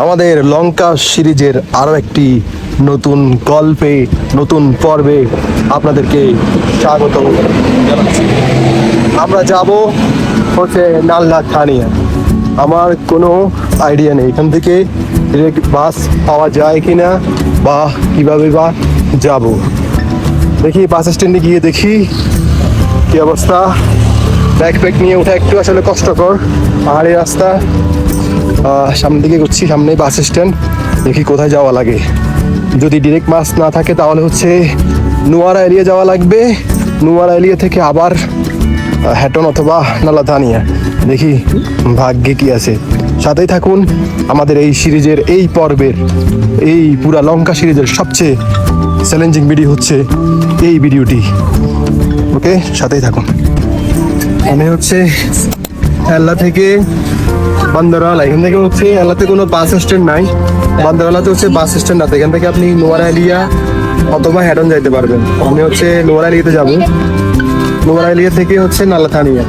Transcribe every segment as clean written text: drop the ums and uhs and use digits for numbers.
আমাদের লঙ্কা সিরিজের আরো একটি নতুন গল্পে নতুন পর্বে আপনাদেরকে স্বাগত জানাচ্ছি। আমরা যাব হচ্ছে নাল্লা থানিয়া। আমার কোনো আইডিয়া নেই এখান থেকে ডিরেক্ট বাস পাওয়া যায় কিনা বা কিভাবে বা যাব। দেখি বাস স্ট্যান্ডে গিয়ে দেখি কি অবস্থা। ব্যাকপ্যাক নিয়ে ওঠা একটু আসলে কষ্টকর, পাহাড়ি রাস্তা। সামনের দিকে ঘুরছি, সামনে বাস স্ট্যান্ড। দেখি কোথায় যাওয়া লাগে। যদি ডিরেক্ট বাস না থাকে তাহলে হচ্ছে নুয়ারা এরিয়া যাওয়া লাগবে। নুয়ারা এরিয়া থেকে আবার হ্যাটন অথবা নালাথানিয়া। দেখি ভাগ্যে কি আছে। সাথেই থাকুন। আমাদের এই সিরিজের এই পর্বের এই পুরা লঙ্কা সিরিজের সবচেয়ে চ্যালেঞ্জিং ভিডিও হচ্ছে এই ভিডিওটি। ওকে, সাথেই থাকুন। আমি হচ্ছে এল্লা থেকে বান্দরওয়ালা। এখান থেকে হচ্ছে এলাতে কোনো বাস স্ট্যান্ড নাই। বান্দরওয়ালাতে হচ্ছে বাস স্ট্যান্ড আছে। এখান থেকে আপনি নোয়ারা এলিয়া অথবা হ্যাডন যাইতে পারবেন। আমি হচ্ছে নোয়ারা এলিয়াতে যাবো। নোয়ারা এলিয়া থেকে হচ্ছে নালাথানিয়া।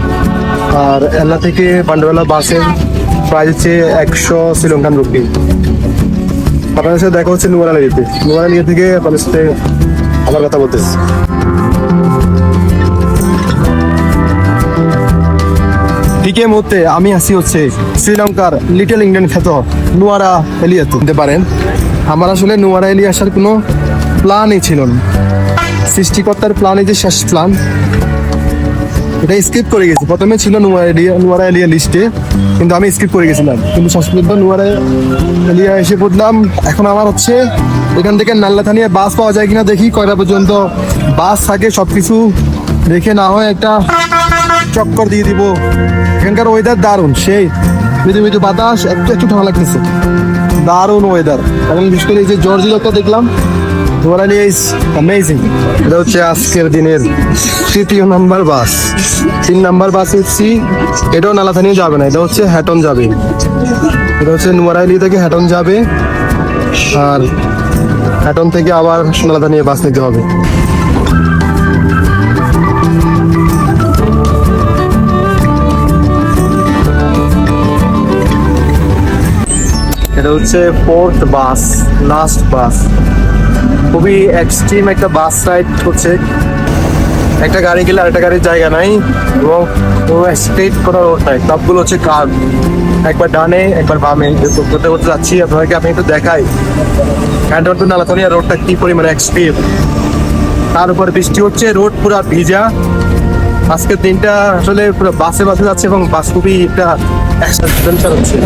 আর এল্লা থেকে বান্দরওয়ালা বাসের প্রাইস হচ্ছে 100 শ্রীলঙ্কান রুপি। আপনাদের সাথে দেখা হচ্ছে নোয়ারা এলিয়াতে। নোয়ারা এলিয়া থেকে আপনাদের সাথে আমার কথা বলতেছি। ঠিক এই মুহূর্তে আমি আসি হচ্ছে শ্রীলঙ্কার লিটল ইংল্যান্ড খ্যাত নুয়ারা এলিয়াতে। নিতে পারেন আমার আসলে নুয়ারা এলিয়া আসার কোনো প্ল্যানই ছিল না। সৃষ্টিকর্তার প্ল্যানই যে শেষ প্ল্যান, এটা স্কিপ করে গেছি। প্রথমে ছিল নুয়ারা এলিয়া লিস্টে, কিন্তু আমি স্কিপ করে গেছিলাম। কিন্তু শেষ পর্যন্ত নুয়ারা এলিয়া এসে পড়লাম। এখন আমার হচ্ছে এখান থেকে নাল্লাথানিয়া বাস পাওয়া যায় কিনা দেখি। কয়টা পর্যন্ত বাস থাকে সবকিছু দেখে না হয় একটা চক্কর দিয়ে দিব। এখানকার ওয়েদার দারুণ, সেই মৃদু মৃদু বাতাস, একটু একটু ঠান্ডা লাগতেছে। দারুণ ওয়েদার। এখন বিশেষ করে এই যে জর্জিলটা দেখলাম, এটা হচ্ছে আজকের দিনের 3 নাম্বার বাস। 3 নাম্বার বাস হচ্ছে এটাও নালাথানিয়া যাবে না, এটা হচ্ছে হ্যাটন যাবে। এটা হচ্ছে নুয়ারাইলি থেকে হ্যাটন যাবে, আর হ্যাটন থেকে আবার নালাথানিয়া বাস নিতে হবে। এটা হচ্ছে 4th বাস, লাস্ট বাস। খুবই এক্সট্রিম একটা বাস রাইড হচ্ছে। একটা গাড়ি গেলে আরেকটা গাড়ির জায়গা নাই, এবং স্ট্রেট কোনো রোড নাই, সবগুলো হচ্ছে কার্ভ। একবার ডানে একবার বামে করতে করতে যাচ্ছি। আপনাদেরকে আমি একটু দেখাই হ্যান্ডন টু নালাথানিয়া রোডটা কি পরিমাণে এক্সট্রিম। তার উপর বৃষ্টি হচ্ছে, রোড পুরা ভিজা। আজকের দিনটা আসলে পুরো বাসে বাসে যাচ্ছে, এবং বাস খুবই একটা অ্যাডভেঞ্চার হচ্ছে।